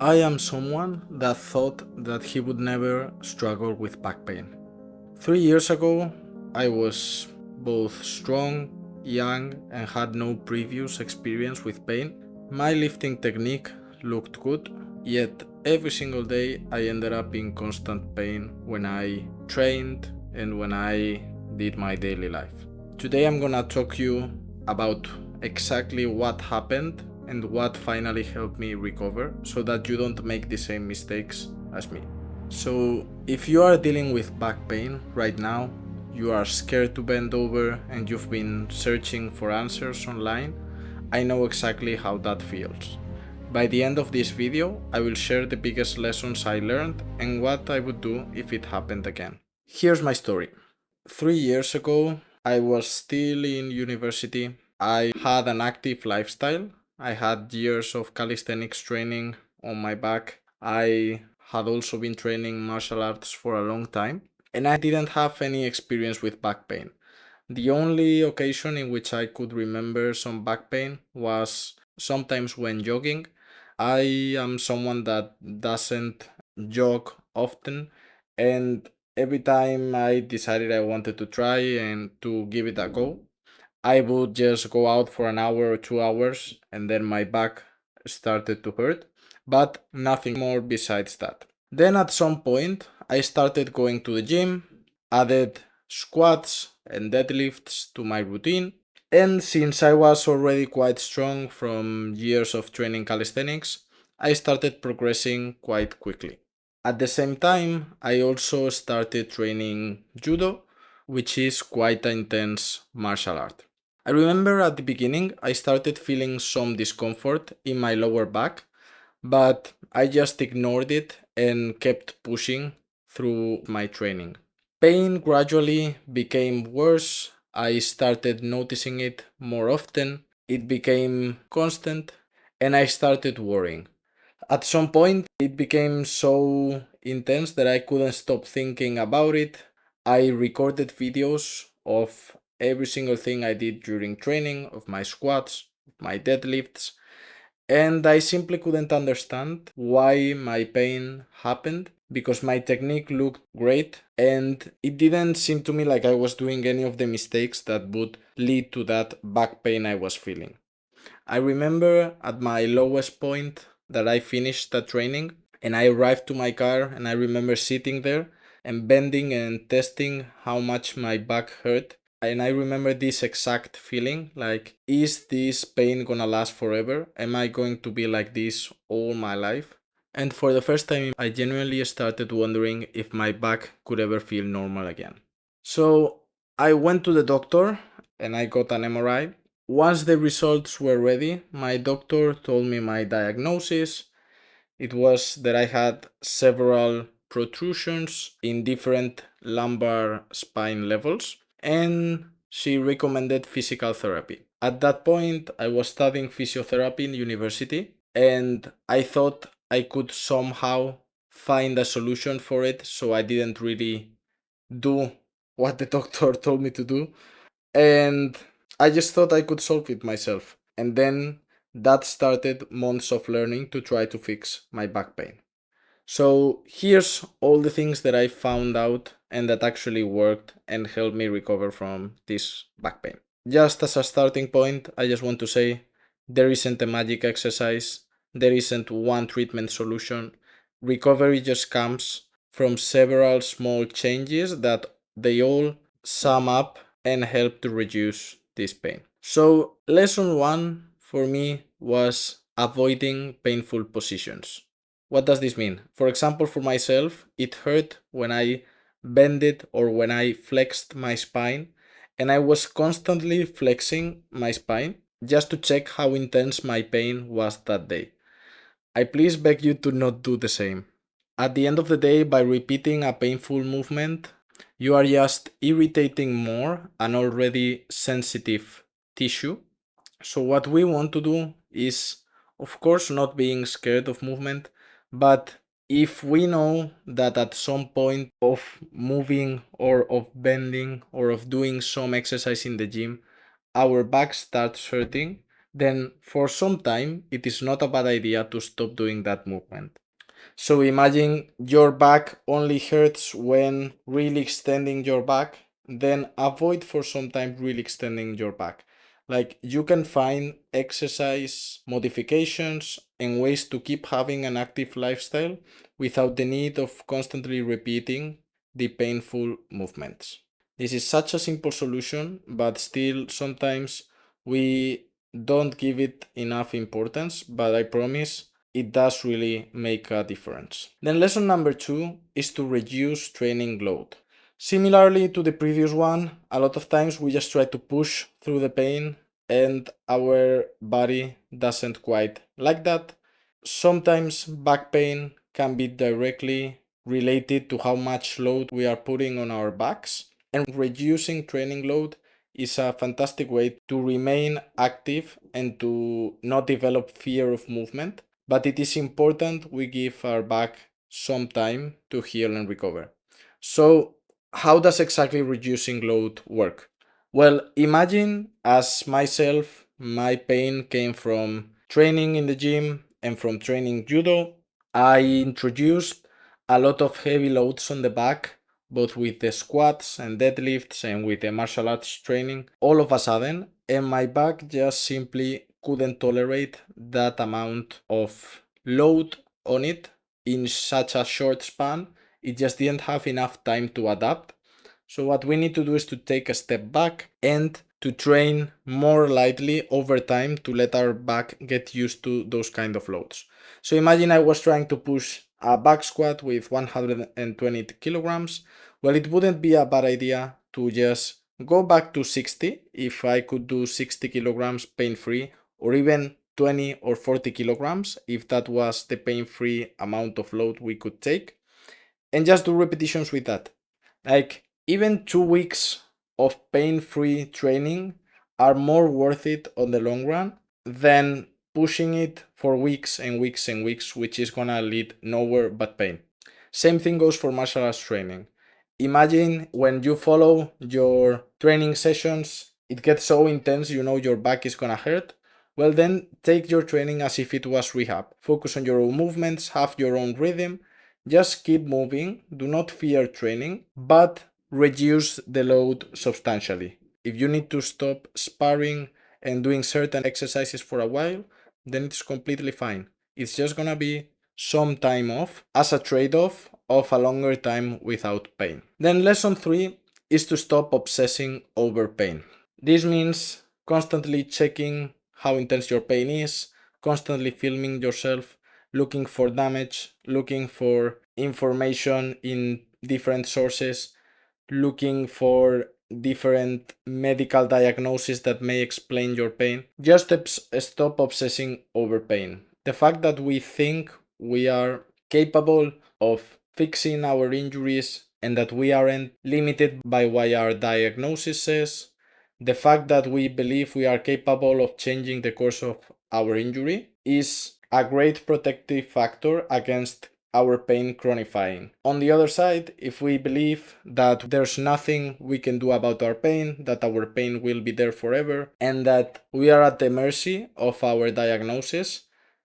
I am someone that thought that he would never struggle with back pain. 3 years ago, I was both strong, young, and had no previous experience with pain. My lifting technique looked good, yet every single day I ended up in constant pain when I trained and when I did my daily life. Today I'm gonna talk you about exactly what happened and what finally helped me recover so that you don't make the same mistakes as me. So, if you are dealing with back pain right now, you are scared to bend over and you've been searching for answers online, I know exactly how that feels. By the end of this video, I will share the biggest lessons I learned and what I would do if it happened again. Here's my story. 3 years ago, I was still in university. I had an active lifestyle. I had years of calisthenics training on my back. I had also been training martial arts for a long time, and I didn't have any experience with back pain. The only occasion in which I could remember some back pain was sometimes when jogging. I am someone that doesn't jog often, and every time I decided I wanted to try and to give it a go, I would just go out for an hour or 2 hours and then my back started to hurt, but nothing more besides that. Then at some point, I started going to the gym, added squats and deadlifts to my routine, and since I was already quite strong from years of training calisthenics, I started progressing quite quickly. At the same time, I also started training judo, which is quite an intense martial art. I remember at the beginning I started feeling some discomfort in my lower back, but I just ignored it and kept pushing through my training. Pain gradually became worse. I started noticing it more often. It became constant, and I started worrying. At some point, it became so intense that I couldn't stop thinking about it. I recorded videos of every single thing I did during training, of my squats, my deadlifts, and I simply couldn't understand why my pain happened because my technique looked great and it didn't seem to me like I was doing any of the mistakes that would lead to that back pain I was feeling. I remember at my lowest point that I finished the training and I arrived to my car and I remember sitting there and bending and testing how much my back hurt. And I remember this exact feeling like, is this pain gonna last forever? Am I going to be like this all my life? And for the first time, I genuinely started wondering if my back could ever feel normal again. So I went to the doctor and I got an MRI. Once the results were ready, my doctor told me my diagnosis. It was that I had several protrusions in different lumbar spine levels, and she recommended physical therapy. At that point, I was studying physiotherapy in university, and I thought I could somehow find a solution for it, so I didn't really do what the doctor told me to do. And I just thought I could solve it myself. And then that started months of learning to try to fix my back pain. So here's all the things that I found out and that actually worked and helped me recover from this back pain. Just as a starting point, I just want to say there isn't a magic exercise, there isn't one treatment solution. Recovery just comes from several small changes that they all sum up and help to reduce this pain. So, lesson one for me was avoiding painful positions. What does this mean? For example, for myself, it hurt when I bended or when I flexed my spine, and I was constantly flexing my spine just to check how intense my pain was that day. I please beg you to not do the same. At the end of the day, by repeating a painful movement, you are just irritating more an already sensitive tissue. So, what we want to do is, of course, not being scared of movement, but if we know that at some point of moving or of bending or of doing some exercise in the gym, our back starts hurting, then for some time it is not a bad idea to stop doing that movement. So imagine your back only hurts when really extending your back, then avoid for some time really extending your back. Like you can find exercise modifications and ways to keep having an active lifestyle without the need of constantly repeating the painful movements. This is such a simple solution, but still sometimes we don't give it enough importance, but I promise it does really make a difference. Then lesson number 2 is to reduce training load. Similarly to the previous one, a lot of times we just try to push through the pain and our body doesn't quite like that. Sometimes back pain can be directly related to how much load we are putting on our backs, and reducing training load is a fantastic way to remain active and to not develop fear of movement. But it is important we give our back some time to heal and recover. So, how does exactly reducing load work? Well, imagine as myself, my pain came from training in the gym and from training judo. I introduced a lot of heavy loads on the back, both with the squats and deadlifts and with the martial arts training, all of a sudden, and my back just simply couldn't tolerate that amount of load on it in such a short span. It just didn't have enough time to adapt. So what we need to do is to take a step back and to train more lightly over time to let our back get used to those kind of loads. So imagine I was trying to push a back squat with 120 kilograms. Well, it wouldn't be a bad idea to just go back to 60 if I could do 60 kilograms pain-free, or even 20 or 40 kilograms if that was the pain-free amount of load we could take, and just do repetitions with that. Like, even 2 weeks of pain free training are more worth it on the long run than pushing it for weeks and weeks and weeks, which is gonna lead nowhere but pain. Same thing goes for martial arts training. Imagine when you follow your training sessions, it gets so intense, you know your back is gonna hurt. Well, then take your training as if it was rehab. Focus on your own movements, have your own rhythm, just keep moving, do not fear training, but reduce the load substantially. If you need to stop sparring and doing certain exercises for a while, then it's completely fine. It's just gonna be some time off as a trade off of a longer time without pain. Then, lesson 3 is to stop obsessing over pain. This means constantly checking how intense your pain is, constantly filming yourself, looking for damage, looking for information in different sources, looking for different medical diagnoses that may explain your pain. Just stop obsessing over pain. The fact that we think we are capable of fixing our injuries and that we aren't limited by what our diagnosis says, the fact that we believe we are capable of changing the course of our injury is a great protective factor against our pain chronifying. On the other side, if we believe that there's nothing we can do about our pain, that our pain will be there forever, and that we are at the mercy of our diagnosis,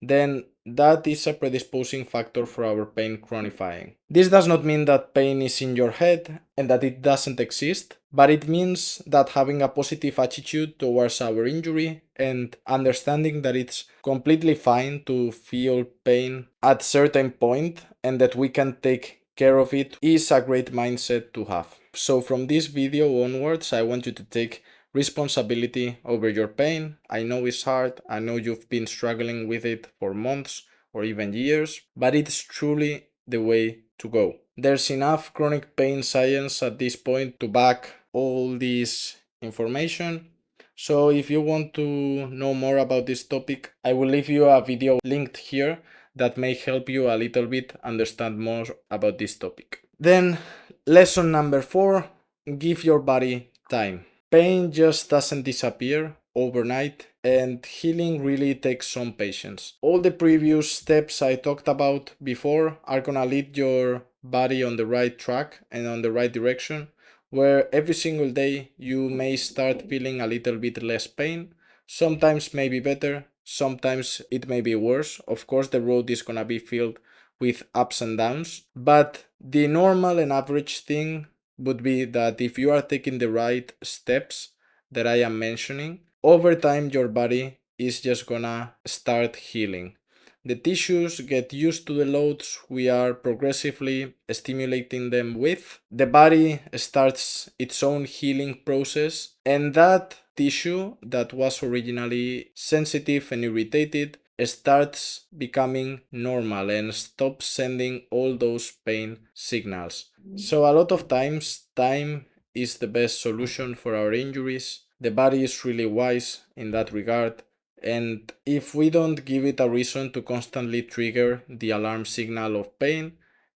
then that is a predisposing factor for our pain chronifying. This does not mean that pain is in your head and that it doesn't exist, but it means that having a positive attitude towards our injury and understanding that it's completely fine to feel pain at certain point and that we can take care of it is a great mindset to have. So from this video onwards, I want you to take responsibility over your pain. I know it's hard. I know you've been struggling with it for months or even years, but it's truly the way to go. There's enough chronic pain science at this point to back all this information. So if you want to know more about this topic, I will leave you a video linked here that may help you a little bit understand more about this topic. Then, lesson number 4, give your body time. Pain just doesn't disappear overnight, and healing really takes some patience. All the previous steps I talked about before are gonna lead your body on the right track and on the right direction, where every single day you may start feeling a little bit less pain, Sometimes may be better, sometimes it may be worse. Of course, the road is gonna be filled with ups and downs, but the normal and average thing would be that if you are taking the right steps that I am mentioning, over time your body is just gonna start healing. The tissues get used to the loads we are progressively stimulating them with. The body starts its own healing process, and that tissue that was originally sensitive and irritated starts becoming normal and stops sending all those pain signals. So, a lot of times, time is the best solution for our injuries. The body is really wise in that regard. And if we don't give it a reason to constantly trigger the alarm signal of pain,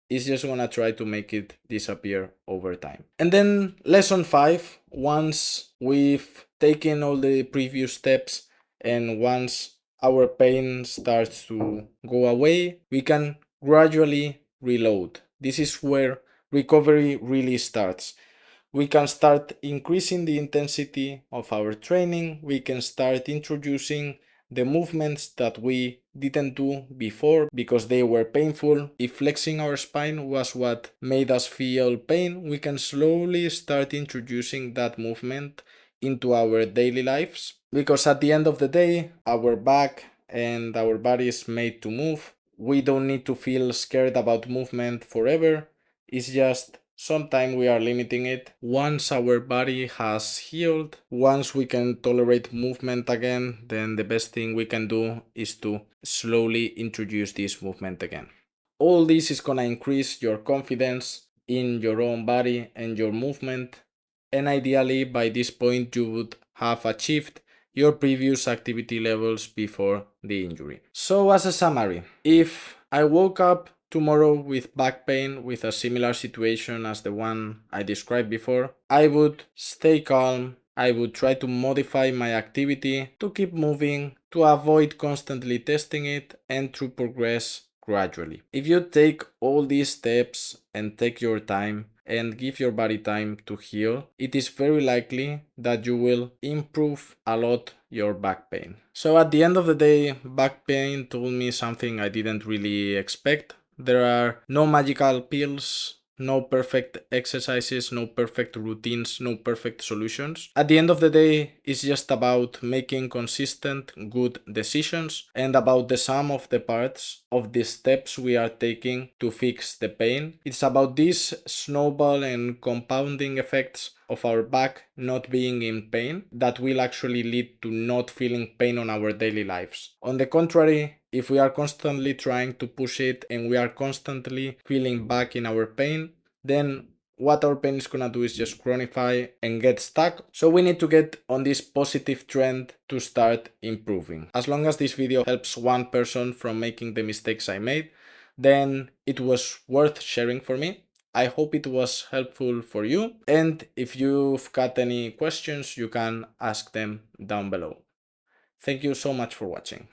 it's just gonna try to make it disappear over time. And then lesson 5, once we've taken all the previous steps and once our pain starts to go away, we can gradually reload. This is where recovery really starts. We can start increasing the intensity of our training. We can start introducing the movements that we didn't do before because they were painful. If flexing our spine was what made us feel pain, we can slowly start introducing that movement into our daily lives, because at the end of the day, our back and our body is made to move. We don't need to feel scared about movement forever. It's just sometimes we are limiting it. Once our body has healed, once we can tolerate movement again, then the best thing we can do is to slowly introduce this movement again. All this is gonna increase your confidence in your own body and your movement, and ideally by this point you would have achieved your previous activity levels before the injury. So as a summary, if I woke up tomorrow with back pain with a similar situation as the one I described before, I would stay calm. I would try to modify my activity to keep moving, to avoid constantly testing it, and to progress gradually. If you take all these steps and take your time and give your body time to heal, it is very likely that you will improve a lot your back pain. So at the end of the day, back pain told me something I didn't really expect. There are no magical pills, no perfect exercises, no perfect routines, no perfect solutions. At the end of the day, it's just about making consistent, good decisions and about the sum of the parts of the steps we are taking to fix the pain. It's about these snowball and compounding effects of our back not being in pain that will actually lead to not feeling pain on our daily lives. On the contrary, if we are constantly trying to push it and we are constantly feeling back in our pain, then what our pain is gonna do is just chronify and get stuck. So we need to get on this positive trend to start improving. As long as this video helps one person from making the mistakes I made, then it was worth sharing for me. I hope it was helpful for you. And if you've got any questions, you can ask them down below. Thank you so much for watching.